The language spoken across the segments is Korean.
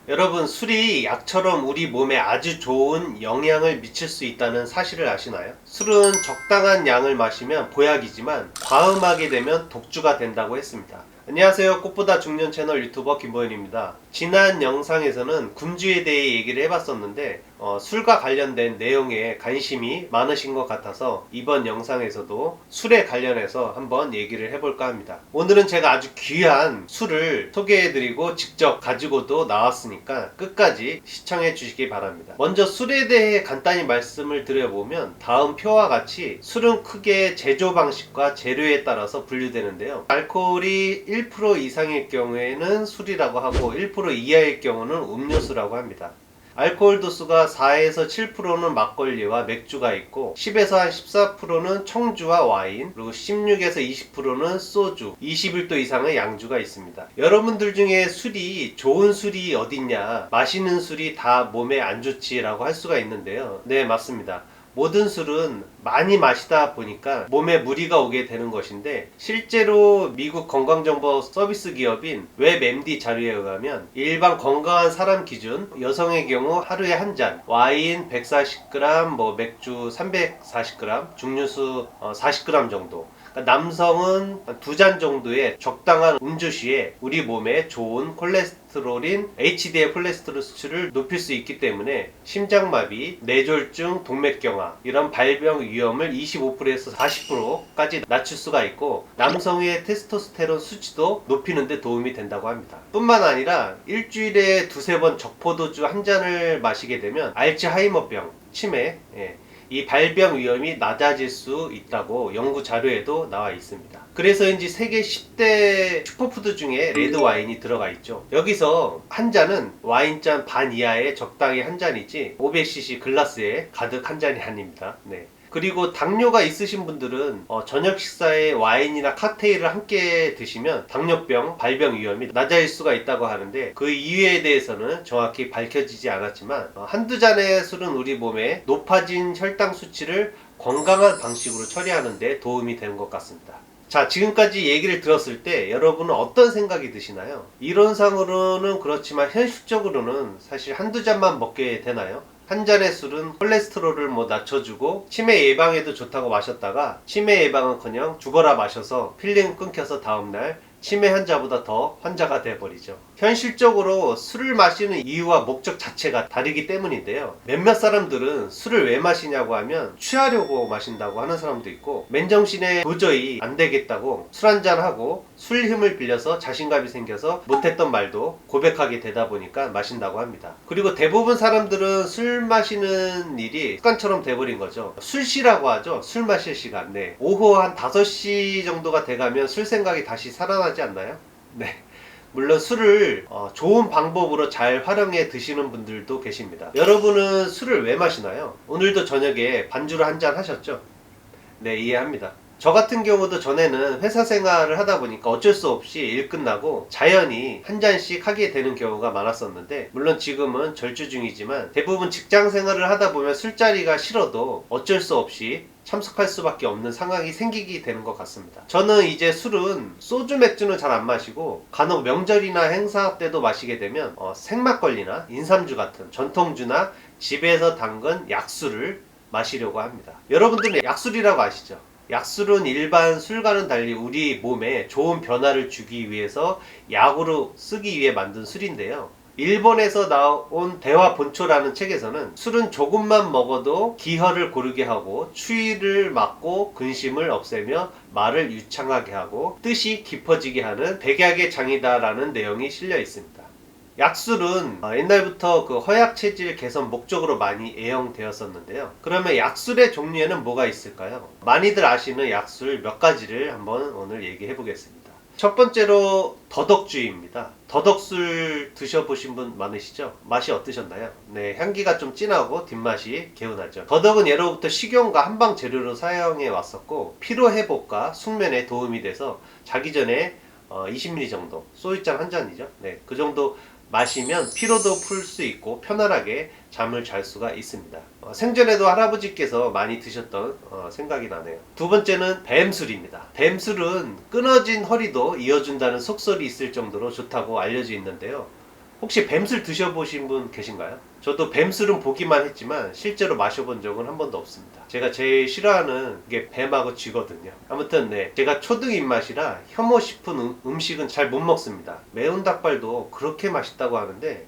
여러분, 술이 약처럼 우리 몸에 아주 좋은 영향을 미칠 수 있다는 사실을 아시나요? 술은 적당한 양을 마시면 보약이지만 과음하게 되면 독주가 된다고 했습니다. 안녕하세요. 꽃보다 중년 채널 유튜버 김보현입니다. 지난 영상에서는 금주에 대해 얘기를 해봤었는데 술과 관련된 내용에 관심이 많으신 것 같아서 이번 영상에서도 술에 관련해서 한번 얘기를 해볼까 합니다. 오늘은 제가 아주 귀한 술을 소개해드리고 직접 가지고도 나왔으니까 끝까지 시청해 주시기 바랍니다. 먼저 술에 대해 간단히 말씀을 드려보면 다음 표와 같이 술은 크게 제조 방식과 재료에 따라서 분류되는데요. 알코올이 1% 이상일 경우에는 술이라고 하고 1% 이하일 경우는 음료수라고 합니다. 알코올 도수가 4에서 7%는 막걸리와 맥주가 있고 10에서 한 14%는 청주와 와인, 그리고 16에서 20%는 소주, 21도 이상의 양주가 있습니다. 여러분들 중에 술이 좋은 술이 어딨냐, 마시는 술이 다 몸에 안 좋지라고 할 수가 있는데요. 네, 맞습니다. 모든 술은 많이 마시다 보니까 몸에 무리가 오게 되는 것인데, 실제로 미국 건강정보 서비스 기업인 웹MD 자료에 의하면 일반 건강한 사람 기준 여성의 경우 하루에 한 잔, 와인 140g, 맥주 340g, 중류수 40g 정도, 남성은 2잔 정도의 적당한 음주 시에 우리 몸에 좋은 콜레스테롤인 HDL 콜레스테롤 수치를 높일 수 있기 때문에 심장마비, 뇌졸중, 동맥경화 이런 발병 위험을 25%에서 40%까지 낮출 수가 있고, 남성의 테스토스테론 수치도 높이는 데 도움이 된다고 합니다. 뿐만 아니라 일주일에 두세 번 적포도주 한 잔을 마시게 되면 알츠하이머병, 치매, 이 발병 위험이 낮아질 수 있다고 연구 자료에도 나와 있습니다. 그래서인지 세계 10대 슈퍼푸드 중에 레드 와인이 들어가 있죠. 여기서 한 잔은 와인잔 반 이하의 적당히 한 잔이지 500cc 글라스에 가득 한 잔이 아닙니다. 네. 그리고 당뇨가 있으신 분들은 저녁 식사에 와인이나 칵테일을 함께 드시면 당뇨병 발병 위험이 낮아질 수가 있다고 하는데, 그 이유에 대해서는 정확히 밝혀지지 않았지만 한두 잔의 술은 우리 몸에 높아진 혈당 수치를 건강한 방식으로 처리하는 데 도움이 되는 것 같습니다. 자, 지금까지 얘기를 들었을 때 여러분은 어떤 생각이 드시나요? 이론상으로는 그렇지만 현실적으로는 사실 한두 잔만 먹게 되나요? 한 잔의 술은 콜레스테롤을 낮춰주고 치매 예방에도 좋다고 마셨다가 치매 예방은커녕 죽어라 마셔서 필름 끊겨서 다음날 치매 환자보다 더 환자가 돼버리죠. 현실적으로 술을 마시는 이유와 목적 자체가 다르기 때문인데요. 몇몇 사람들은 술을 왜 마시냐고 하면 취하려고 마신다고 하는 사람도 있고, 맨정신에 도저히 안 되겠다고 술 한잔하고 술 힘을 빌려서 자신감이 생겨서 못했던 말도 고백하게 되다 보니까 마신다고 합니다. 그리고 대부분 사람들은 술 마시는 일이 습관처럼 돼버린 거죠. 술시라고 하죠. 술 마실 시간. 네. 오후 한 5시 정도가 돼가면 술 생각이 다시 살아나지 않나요? 네. 물론 술을 좋은 방법으로 잘 활용해 드시는 분들도 계십니다. 여러분은 술을 왜 마시나요? 오늘도 저녁에 반주를 한 잔 하셨죠? 네, 이해합니다. 저 같은 경우도 전에는 회사 생활을 하다 보니까 어쩔 수 없이 일 끝나고 자연히 한 잔씩 하게 되는 경우가 많았었는데, 물론 지금은 절주 중이지만 대부분 직장 생활을 하다 보면 술자리가 싫어도 어쩔 수 없이 참석할 수밖에 없는 상황이 생기게 되는 것 같습니다. 저는 이제 술은 소주 맥주는 잘 안 마시고 간혹 명절이나 행사 때도 마시게 되면 생막걸리나 인삼주 같은 전통주나 집에서 담근 약술을 마시려고 합니다. 여러분들은 약술이라고 아시죠? 약술은 일반 술과는 달리 우리 몸에 좋은 변화를 주기 위해서 약으로 쓰기 위해 만든 술인데요. 일본에서 나온 대화 본초라는 책에서는 술은 조금만 먹어도 기혈을 고르게 하고 추위를 막고 근심을 없애며 말을 유창하게 하고 뜻이 깊어지게 하는 백약의 장이다라는 내용이 실려 있습니다. 약술은 옛날부터 그 허약 체질 개선 목적으로 많이 애용되었었는데요. 그러면 약술의 종류에는 뭐가 있을까요? 많이들 아시는 약술 몇 가지를 한번 오늘 얘기해 보겠습니다. 첫 번째로 더덕주입니다. 더덕술 드셔보신 분 많으시죠? 맛이 어떠셨나요? 네, 향기가 좀 진하고 뒷맛이 개운하죠. 더덕은 예로부터 식용과 한방 재료로 사용해 왔었고, 피로회복과 숙면에 도움이 돼서 자기 전에 20ml 정도, 소주잔 한 잔이죠. 네, 그 정도 마시면 피로도 풀 수 있고 편안하게 잠을 잘 수가 있습니다. 생전에도 할아버지께서 많이 드셨던 생각이 나네요. 두 번째는 뱀술입니다. 뱀술은 끊어진 허리도 이어준다는 속설이 있을 정도로 좋다고 알려져 있는데요. 혹시 뱀술 드셔보신 분 계신가요? 저도 뱀술은 보기만 했지만 실제로 마셔본 적은 한 번도 없습니다. 제가 제일 싫어하는 게 뱀하고 쥐거든요. 아무튼 네, 제가 초등 입맛이라 혐오 싶은 음식은 잘 못 먹습니다. 매운 닭발도 그렇게 맛있다고 하는데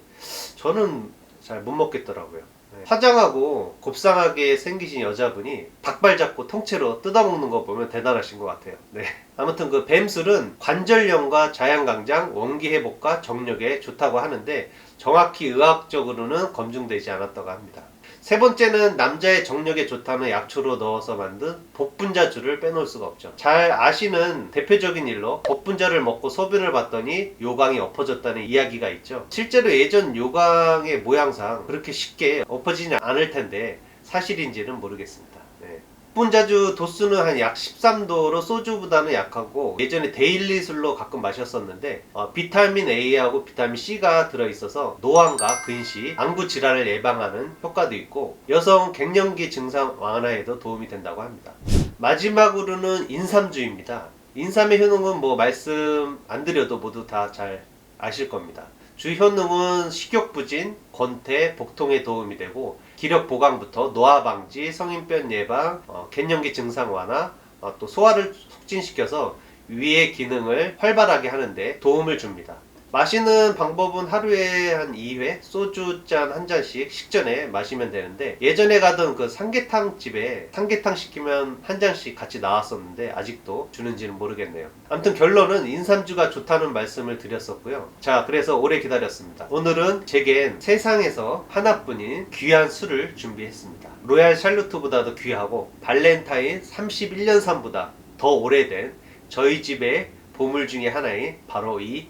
저는 잘 못 먹겠더라고요. 네. 화장하고 곱상하게 생기신 여자분이 닭발 잡고 통째로 뜯어먹는 거 보면 대단하신 것 같아요. 네. 아무튼 그 뱀술은 관절염과 자양강장, 원기회복과 정력에 좋다고 하는데 정확히 의학적으로는 검증되지 않았다고 합니다. 세 번째는 남자의 정력에 좋다는 약초로 넣어서 만든 복분자주를 빼놓을 수가 없죠. 잘 아시는 대표적인 일로 복분자를 먹고 소변을 봤더니 요강이 엎어졌다는 이야기가 있죠. 실제로 예전 요강의 모양상 그렇게 쉽게 엎어지지 않을 텐데 사실인지는 모르겠습니다. 네. 복분자주 도수는 한 약 13도로 소주보다는 약하고 예전에 데일리술로 가끔 마셨었는데 비타민 A하고 비타민 C가 들어있어서 노안과 근시, 안구 질환을 예방하는 효과도 있고 여성 갱년기 증상 완화에도 도움이 된다고 합니다. 마지막으로는 인삼주입니다. 인삼의 효능은 뭐 말씀 안 드려도 모두 다 잘 아실 겁니다. 주 효능은 식욕부진, 권태, 복통에 도움이 되고 기력 보강부터 노화 방지, 성인병 예방, 갱년기 증상 완화, 또 소화를 촉진시켜서 위의 기능을 활발하게 하는데 도움을 줍니다. 마시는 방법은 하루에 한 2회 소주잔 한 잔씩 식전에 마시면 되는데 예전에 가던 그 삼계탕 집에 삼계탕 시키면 한 잔씩 같이 나왔었는데 아직도 주는지는 모르겠네요. 아무튼 결론은 인삼주가 좋다는 말씀을 드렸었고요. 자, 그래서 오래 기다렸습니다. 오늘은 제겐 세상에서 하나뿐인 귀한 술을 준비했습니다. 로얄 샬루트보다도 귀하고 발렌타인 31년산보다 더 오래된 저희 집의 보물 중에 하나인 바로 이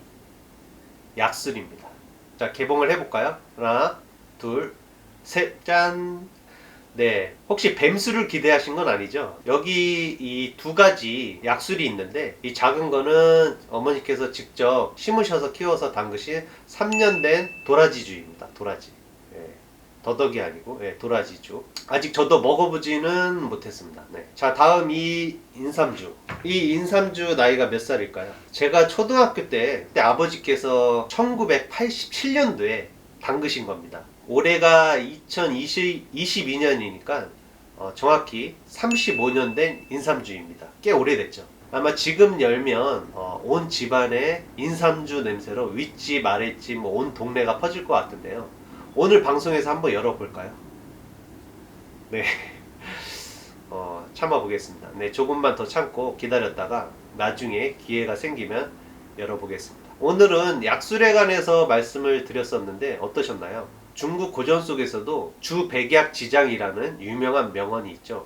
약술입니다. 자, 개봉을 해볼까요? 하나, 둘, 셋, 짠! 네, 혹시 뱀술을 기대하신 건 아니죠? 여기 이 두 가지 약술이 있는데 이 작은 거는 어머니께서 직접 심으셔서 키워서 담그신 3년 된 도라지주입니다. 도라지. 예, 더덕이 아니고 도라지주. 아직 저도 먹어보지는 못했습니다. 네. 자, 다음 이 인삼주. 이 인삼주 나이가 몇 살일까요? 제가 초등학교 때 아버지께서 1987년도에 담그신 겁니다. 올해가 2022년이니까 정확히 35년 된 인삼주입니다. 꽤 오래됐죠. 아마 지금 열면 온 집안에 인삼주 냄새로 윗집 아랫집 온 동네가 퍼질 것 같은데요. 오늘 방송에서 한번 열어볼까요? 네. 참아보겠습니다. 네, 조금만 더 참고 기다렸다가 나중에 기회가 생기면 열어보겠습니다. 오늘은 약술에 관해서 말씀을 드렸었는데 어떠셨나요? 중국 고전 속에서도 주백약지장이라는 유명한 명언이 있죠.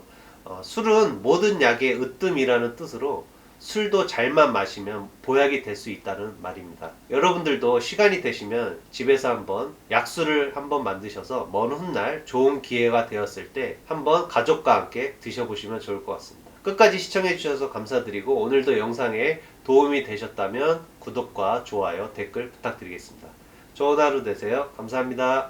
술은 모든 약의 으뜸이라는 뜻으로 술도 잘만 마시면 보약이 될 수 있다는 말입니다. 여러분들도 시간이 되시면 집에서 한번 약술을 한번 만드셔서 먼 훗날 좋은 기회가 되었을 때 한번 가족과 함께 드셔보시면 좋을 것 같습니다. 끝까지 시청해 주셔서 감사드리고 오늘도 영상에 도움이 되셨다면 구독과 좋아요, 댓글 부탁드리겠습니다. 좋은 하루 되세요. 감사합니다.